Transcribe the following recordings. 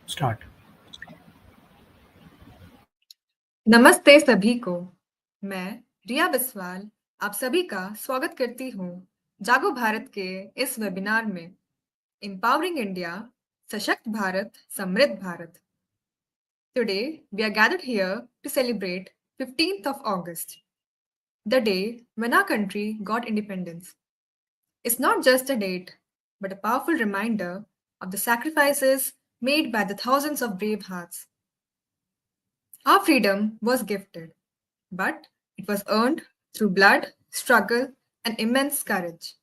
Start. नमस्ते सभी को। मैं रिया बिस्वाल आप सभी का स्वागत करती हूँ जागो भारत के इस वेबिनार में एम्पावरिंग इंडिया सशक्त भारत समृद्ध Bharat. Today we are gathered here to celebrate 15th of August, the day when our country got independence. It's not just a date, but a powerful reminder of the sacrifices made by the thousands of brave hearts. Our freedom was gifted, but it was earned through blood, struggle, and immense courage.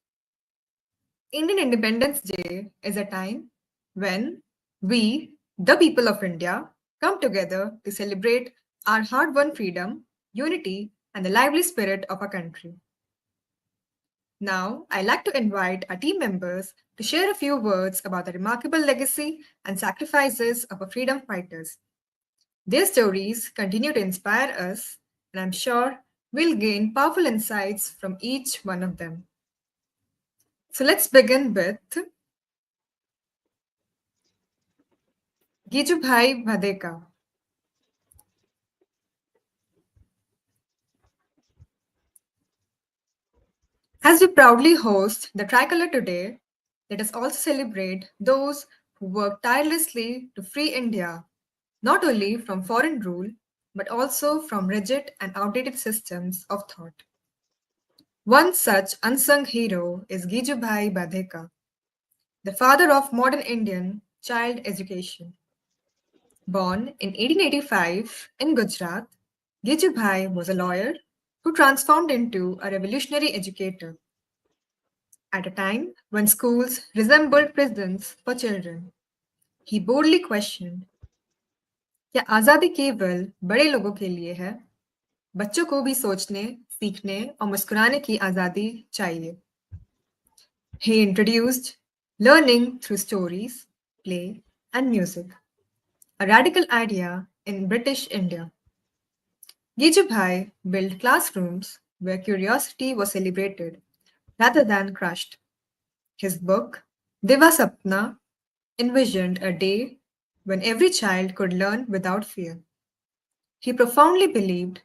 Indian Independence Day is a time when we, the people of India, come together to celebrate our hard won freedom, unity, and the lively spirit of our country. Now, I'd like to invite our team members to share a few words about the remarkable legacy and sacrifices of our freedom fighters. Their stories continue to inspire us, and I'm sure we'll gain powerful insights from each one of them. So let's begin with Gijubhai Bhadeka. As we proudly host the Tricolor today, let us also celebrate those who worked tirelessly to free India, not only from foreign rule, but also from rigid and outdated systems of thought. One such unsung hero is Gijubhai Badheka, the father of modern Indian child education. Born in 1885 in Gujarat, Gijubhai was a lawyer who transformed into a revolutionary educator at a time when schools resembled prisons for children. He boldly questioned, क्या आज़ादी केवल बड़े लोगों के लिए है? बच्चों को भी सोचने, सीखने और मुस्कुराने की आज़ादी चाहिए. He introduced learning through stories, play, and music, a radical idea in British India. Gijubhai built classrooms where curiosity was celebrated rather than crushed. His book, Diva Sapna, envisioned a day when every child could learn without fear. He profoundly believed,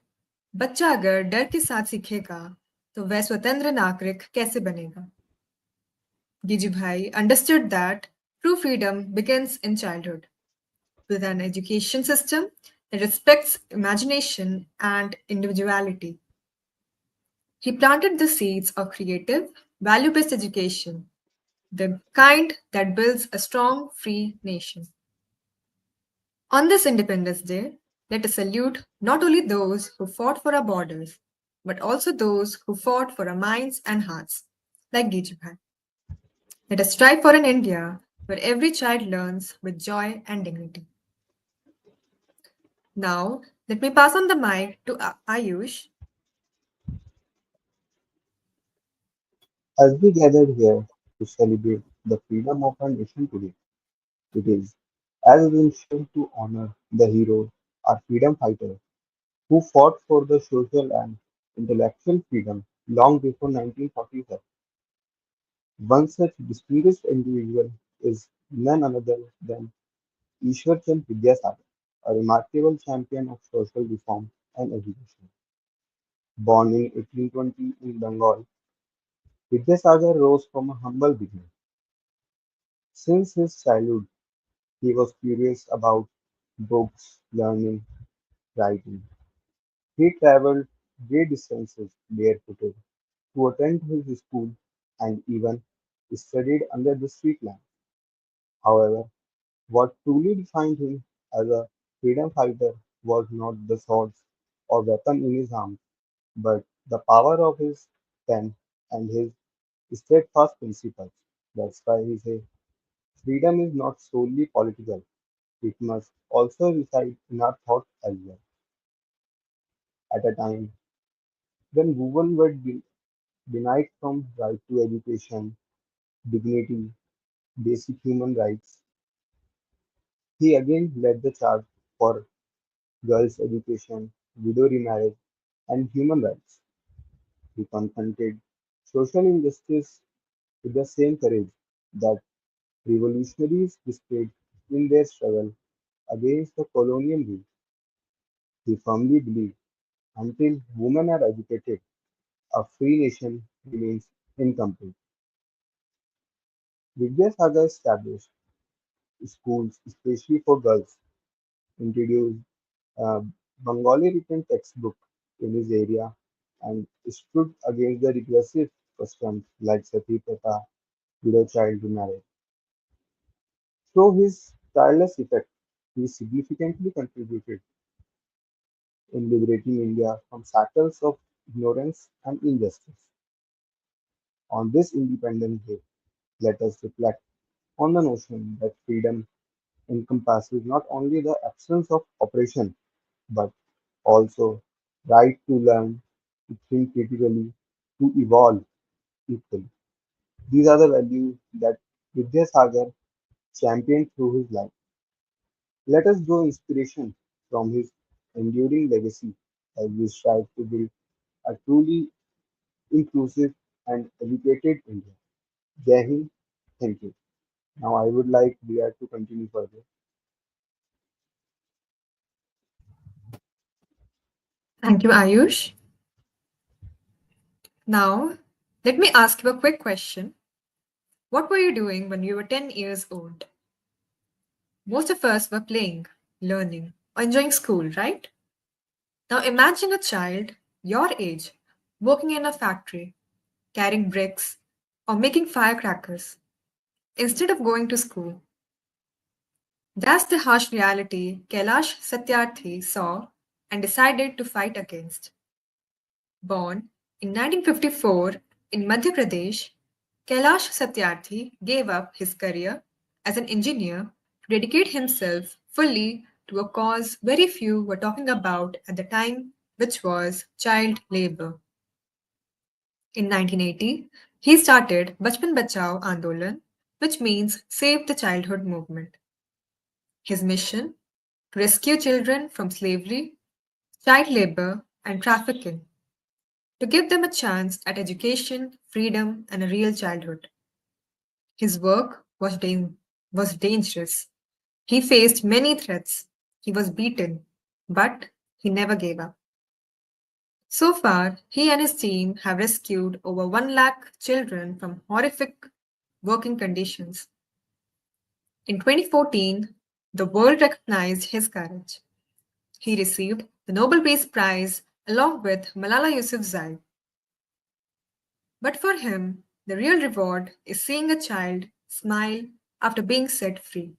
बच्चा अगर डर के साथ सीखेगा तो वह स्वतंत्र नागरिक कैसे बनेगा? Gijubhai understood that true freedom begins in childhood, with an education system that respects imagination and individuality. He planted the seeds of creative, value based education, the kind that builds a strong, free nation. On this Independence Day, let us salute not only those who fought for our borders, but also those who fought for our minds and hearts, like Gijubhai. Let us strive for an India where every child learns with joy and dignity. Now, let me pass on the mic to Ayush. As we gathered here to celebrate the freedom of our nation today, it is as essential to honor the heroes, our freedom fighters, who fought for the social and intellectual freedom long before 1947. One such distinguished individual is none other than Ishwar Chand Vidyasagar, a remarkable champion of social reform and education. Born in 1820 in Bengal, Vidyasagar rose from a humble beginning. Since his childhood, he was curious about books, learning, writing. He traveled great distances barefooted to attend his school and even studied under the street lamp. However, what truly defined him as a freedom fighter was not the swords or weapon in his arms, but the power of his pen and his steadfast principles. That's why he says freedom is not solely political, it must also reside in our thought as well. At a time when women were denied from right to education, dignity, basic human rights, he again led the charge for girls' education, widow remarriage, and human rights. He confronted social injustice with the same courage that revolutionaries displayed in their struggle against the colonial rule. He firmly believed until women are educated, a free nation remains incomplete. Vidyasagar established schools, especially for girls, introduced a Bengali written textbook in his area, and stood against the regressive customs like Sati Pratha, widow child remarriage. Through his tireless effort, he significantly contributed in liberating India from shackles of ignorance and injustice. On this Independence Day, let us reflect on the notion that freedom encompasses not only the absence of oppression but also right to learn, to think critically, to evolve equally. These are the values that Vidyasagar championed through his life. Let us draw inspiration from his enduring legacy as we strive to build a truly inclusive and educated India. Jai Hind, thank you. Now I would like Bharat to continue further. Thank you, Ayush. Now, let me ask you a quick question. What were you doing when you were 10 years old? Most of us were playing, learning, or enjoying school, right? Now imagine a child your age working in a factory, carrying bricks, or making firecrackers instead of going to school. That's the harsh reality Kailash Satyarthi saw and decided to fight against. Born in 1954 in Madhya Pradesh, Kailash Satyarthi gave up his career as an engineer to dedicate himself fully to a cause very few were talking about at the time, which was child labor. In 1980, he started Bachpan Bachao Andolan, which means Save the Childhood Movement. His mission? To rescue children from slavery, child labor, and trafficking, to give them a chance at education, freedom, and a real childhood. His work was dangerous. He faced many threats. He was beaten, but he never gave up. So far, he and his team have rescued over 1 lakh children from horrific working conditions. In 2014, the world recognized his courage. He received the Nobel Peace Prize along with Malala Yousafzai. But for him, the real reward is seeing a child smile after being set free.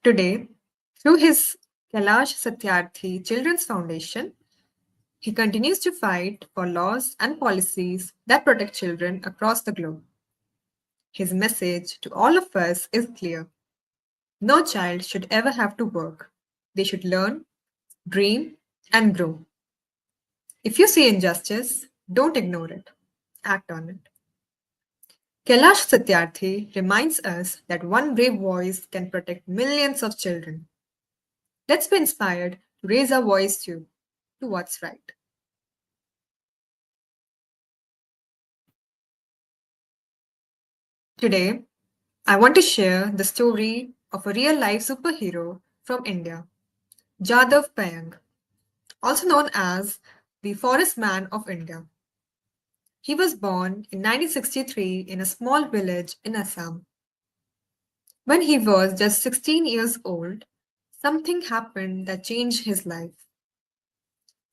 Today, through his Kailash Satyarthi Children's Foundation, he continues to fight for laws and policies that protect children across the globe. His message to all of us is clear: no child should ever have to work. They should learn, dream, and grow. If you see injustice, don't ignore it. Act on it. Kailash Satyarthi reminds us that one brave voice can protect millions of children. Let's be inspired to raise our voice too, to what's right. Today, I want to share the story of a real life superhero from India, Jadav Payang, also known as the Forest Man of India. He was born in 1963 in a small village in Assam. When he was just 16 years old, something happened that changed his life.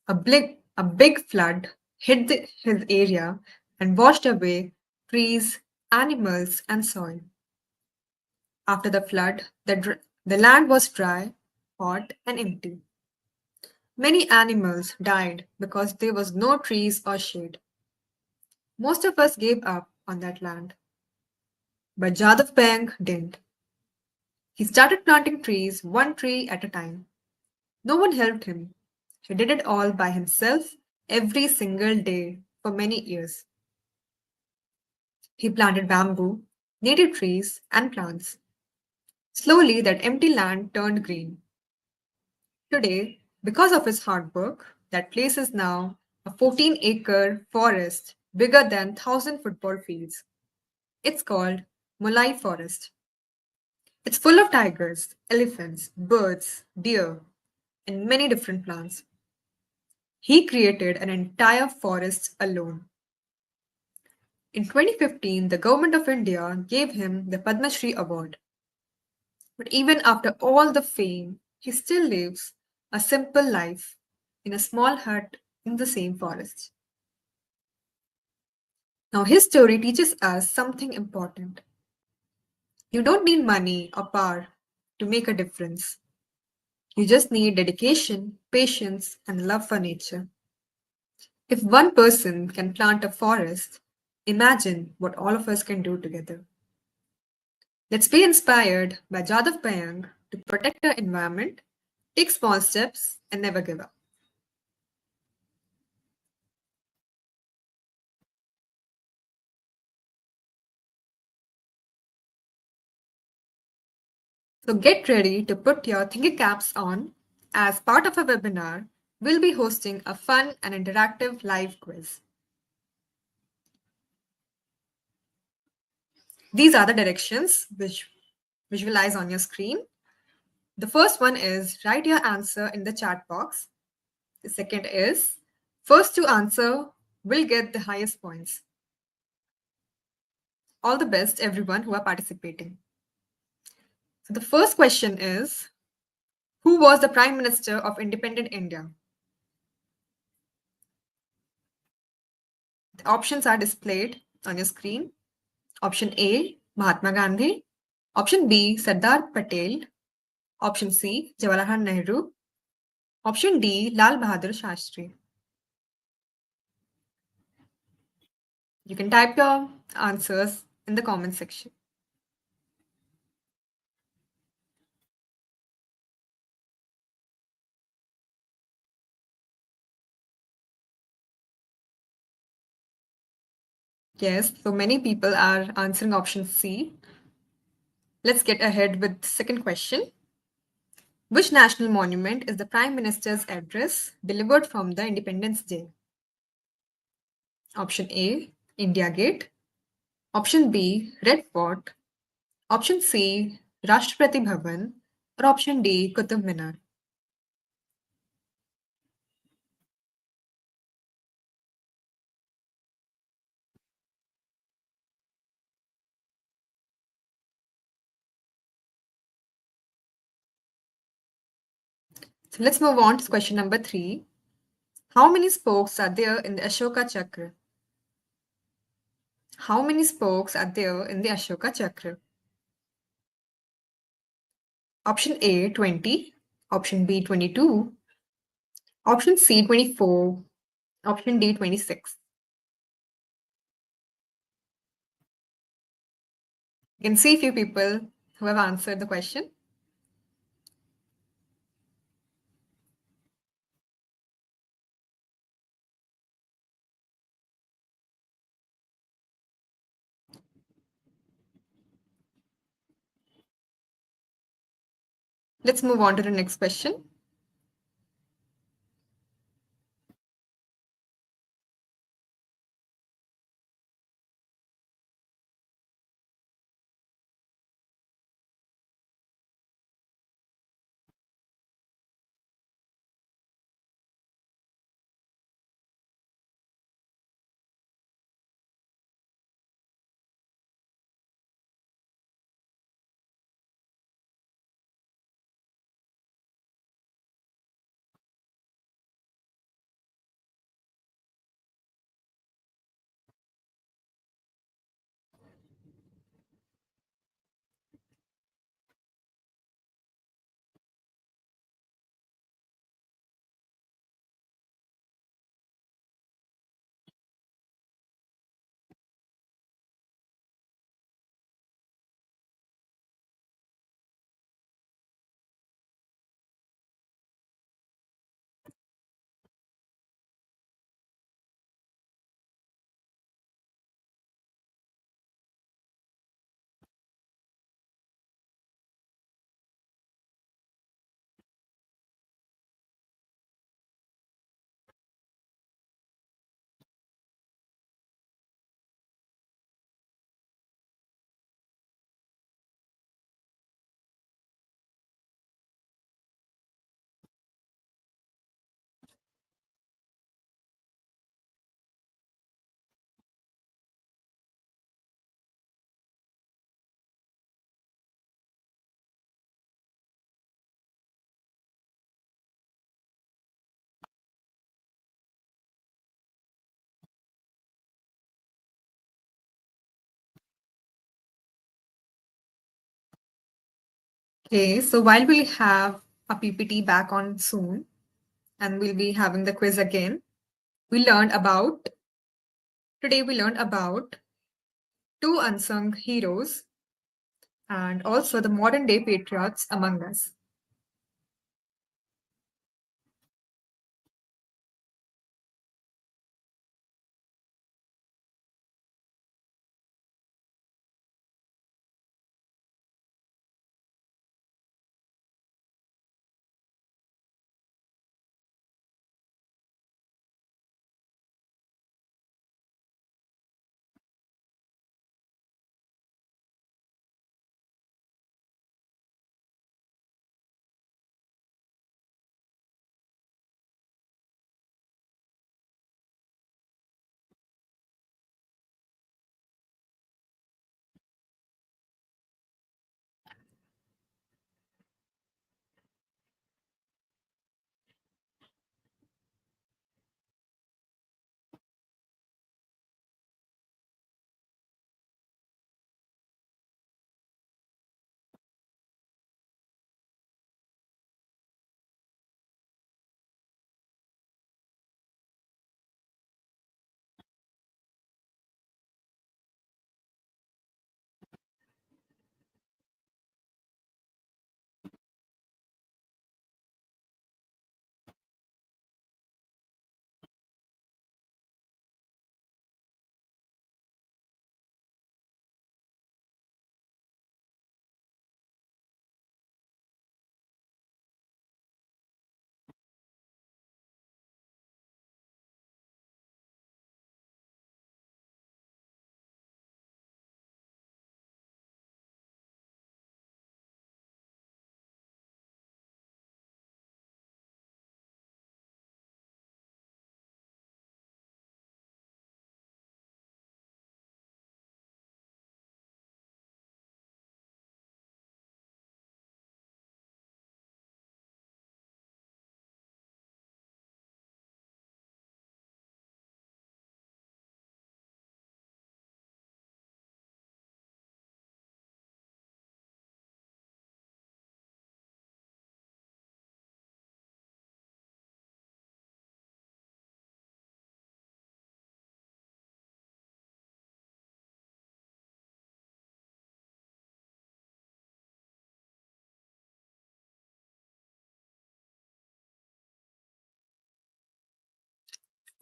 A big flood hit his area and washed away trees, animals, and soil. After the flood, the land was dry, hot, and empty. Many animals died because there was no trees or shade. Most of us gave up on that land, but Jadav Peng didn't. He started planting trees one tree at a time. No one helped him. He did it all by himself every single day for many years. He planted bamboo, native trees, and plants. Slowly, that empty land turned green. Today, because of his hard work, that place is now a 14-acre forest bigger than 1,000 football fields. It's called Mulai Forest. It's full of tigers, elephants, birds, deer, and many different plants. He created an entire forest alone. In 2015, the government of India gave him the Padma Shri award. But even after all the fame, he still lives a simple life in a small hut in the same forest. Now, his story teaches us something important. You don't need money or power to make a difference. You just need dedication, patience, and love for nature. If one person can plant a forest, imagine what all of us can do together. Let's be inspired by Jadav Payang to protect our environment, take small steps, and never give up. So get ready to put your thinking caps on. As part of a webinar, we'll be hosting a fun and interactive live quiz. These are the directions which visualize on your screen. The first one is write your answer in the chat box. The second is first to answer will get the highest points. All the best, everyone who are participating. So the first question is, who was the Prime Minister of independent India? The options are displayed on your screen. Option A, Mahatma Gandhi. Option B, Sardar Patel. Option C, Jawaharlal Nehru. Option D, Lal Bahadur Shastri. You can type your answers in the comment section. Yes, so many people are answering option C. Let's get ahead with the second question. Which national monument is the Prime Minister's address delivered from the Independence Day? Option A, India Gate. Option B, Red Fort. Option C, Rashtrapati Bhavan. Or option D, Qutub Minar. So let's move on to question number 3. How many spokes are there in the Ashoka Chakra? How many spokes are there in the Ashoka Chakra? Option A, 20. Option B, 22. Option C, 24. Option D, 26. You can see a few people who have answered the question. Let's move on to the next question. Okay, so while we'll have a PPT back on soon and we'll be having the quiz again, we learned about today we learned about two unsung heroes and also the modern day patriots among us.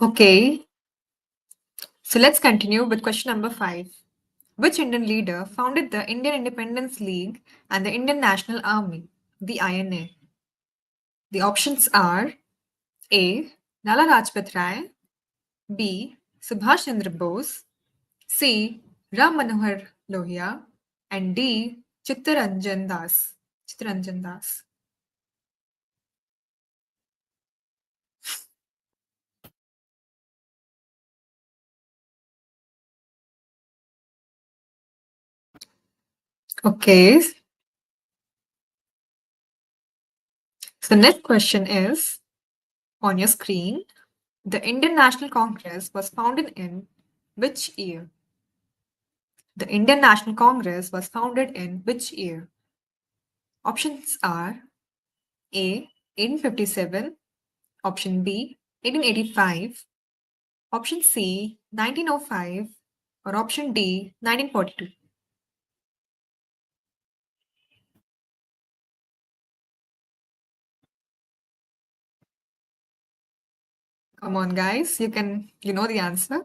Okay, so let's continue with question number 5. Which Indian leader founded the Indian Independence League and the Indian National Army, the INA? The options are A. Lala Rajpat Rai, B. Subhash Chandra Bose, C. Ram Manohar Lohia, and D. Chittaranjan Das. Chittaranjan Das. Okay, so the next question is on your screen. The Indian National Congress was founded in which year? The Indian National Congress was founded in which year? Options are A. 1857, option B. 1885, option C. 1905, or option D. 1942. Come on, guys, you know the answer.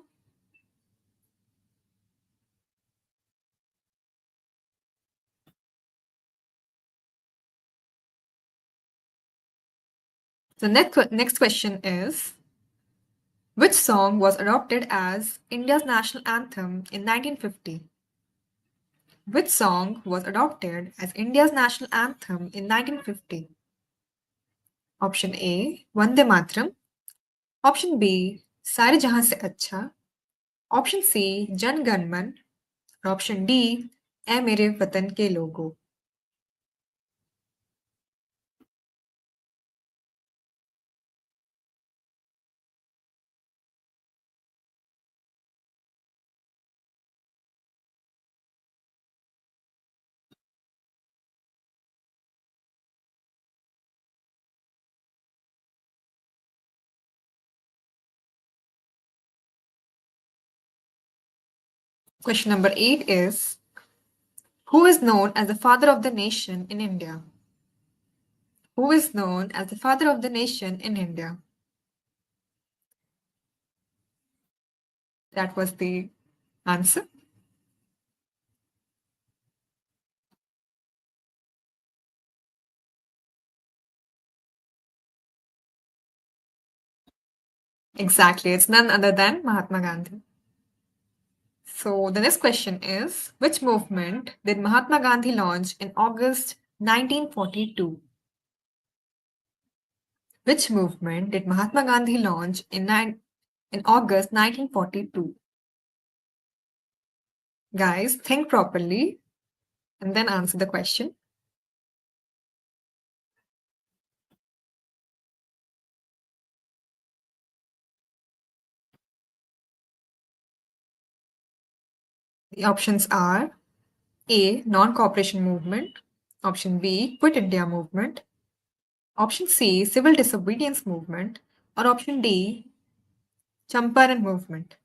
The next question is which song was adopted as India's national anthem in 1950? Which song was adopted as India's national anthem in 1950? Option A, Vande Matram. Option B, Sare Jahan Se Acha. Option C, Jan Gan Man. और option D A मेरे वतन के लोगों. Question number 8 is, who is known as the father of the nation in India? Who is known as the father of the nation in India? That was the answer. Exactly, it's none other than Mahatma Gandhi. So the next question is, which movement did Mahatma Gandhi launch in August 1942? Which movement did Mahatma Gandhi launch in August 1942? Guys, think properly and then answer the question. The options are A. Non-cooperation movement. Option B. Quit India movement. Option C. Civil disobedience movement. Or option D. Champaran movement.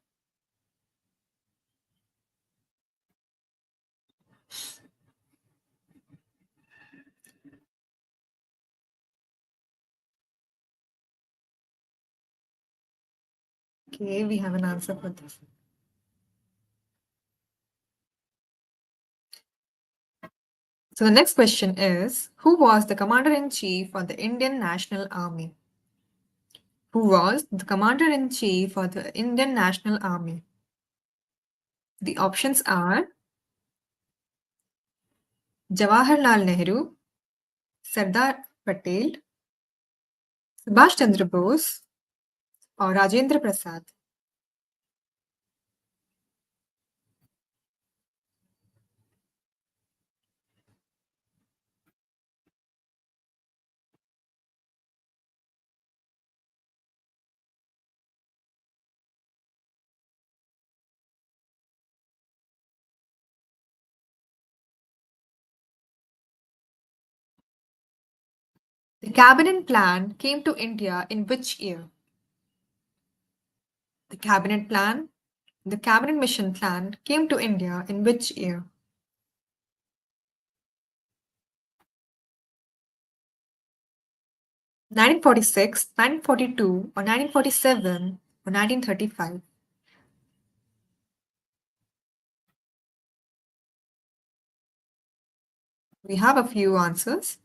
Okay, we have an answer for this. So the next question is, who was the commander-in-chief of the Indian National Army? Who was the commander-in-chief of the Indian National Army? The options are Jawaharlal Nehru, Sardar Patel, Subhash Chandra Bose, or Rajendra Prasad. The cabinet plan came to India in which year? The cabinet plan, the cabinet mission plan came to India in which year? 1946, 1942, or 1947, or 1935? We have a few answers.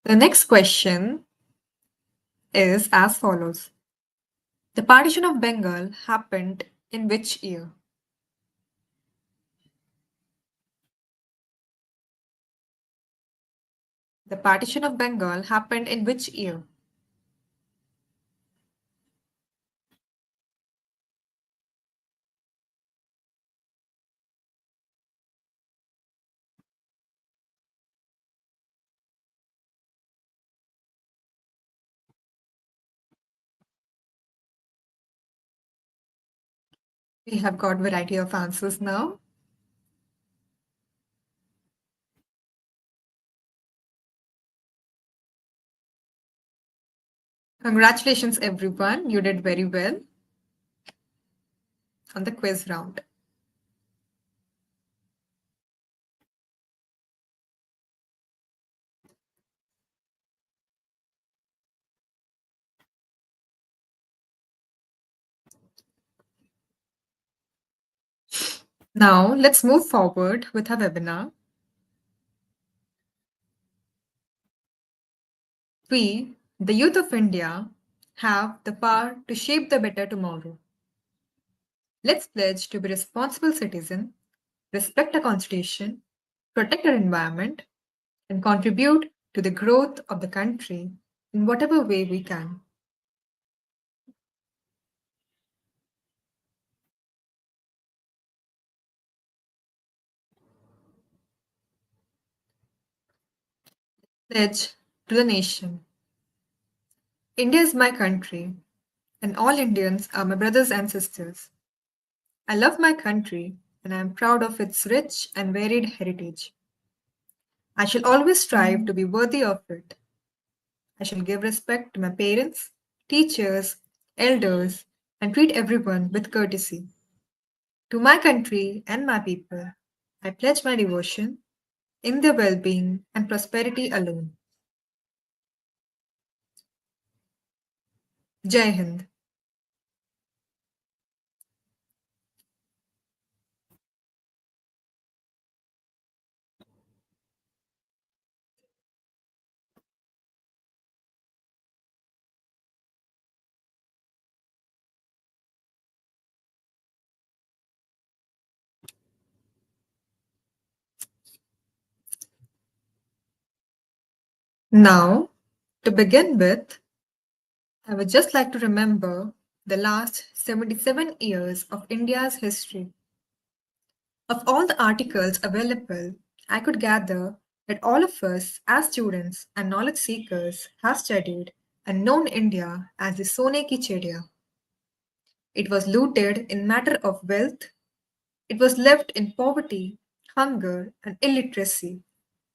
The next question is as follows. The partition of Bengal happened in which year? The partition of Bengal happened in which year? We have got variety of answers now. Congratulations, everyone. You did very well on the quiz round. Now, let's move forward with our webinar. We, the youth of India, have the power to shape the better tomorrow. Let's pledge to be responsible citizens, respect our constitution, protect our environment, and contribute to the growth of the country in whatever way we can. Pledge to the nation. India is my country, and all Indians are my brothers and sisters. I love my country and I am proud of its rich and varied heritage. I shall always strive to be worthy of it. I shall give respect to my parents, teachers, elders, and treat everyone with courtesy. To my country and my people, I pledge my devotion in their well being and prosperity alone. Jai Hind. Now, to begin with, I would just like to remember the last 77 years of India's history. Of all the articles available, I could gather that all of us, as students and knowledge seekers, have studied and known India as the Sone ki Chidiya. It was looted in matter of wealth, it was left in poverty, hunger, and illiteracy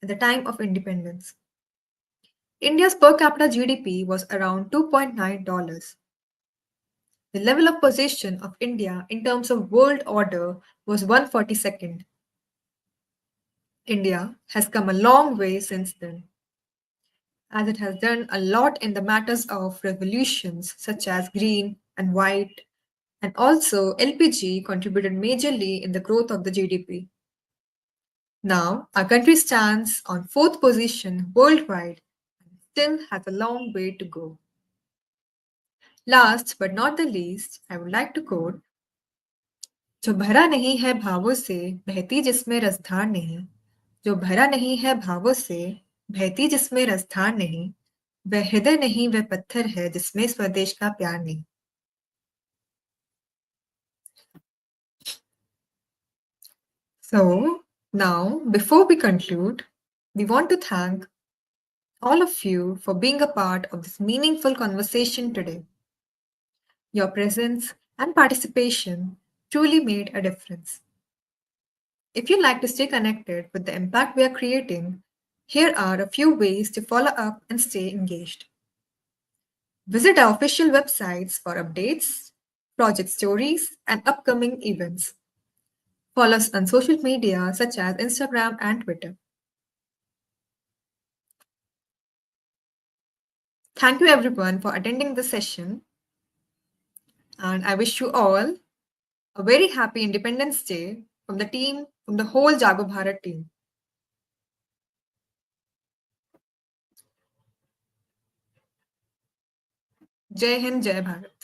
at the time of independence. India's per capita GDP was around $2.9. The level of position of India in terms of world order was 142nd. India has come a long way since then, as it has done a lot in the matters of revolutions such as green and white, and also LPG contributed majorly in the growth of the GDP. Now, our country stands on fourth position worldwide and still has a long way to go. Last but not the least, I would like to quote, जो भरा नहीं है भावों से बहती जिसमें रसधार नहीं, जो भरा नहीं है भावों से बहती जिसमें रसधार नहीं, वह हृदय नहीं वह पत्थर है जिसमें स्वदेश का प्यार नहीं. So, now, before we conclude, we want to thank all of you for being a part of this meaningful conversation today. Your presence and participation truly made a difference. If you'd like to stay connected with the impact we are creating, here are a few ways to follow up and stay engaged. Visit our official websites for updates, project stories, and upcoming events. Follow us on social media such as Instagram and Twitter. Thank you everyone for attending this session, and I wish you all a very happy Independence Day from the whole Jaago Bharat team. Jai Hind, Jai Bharat.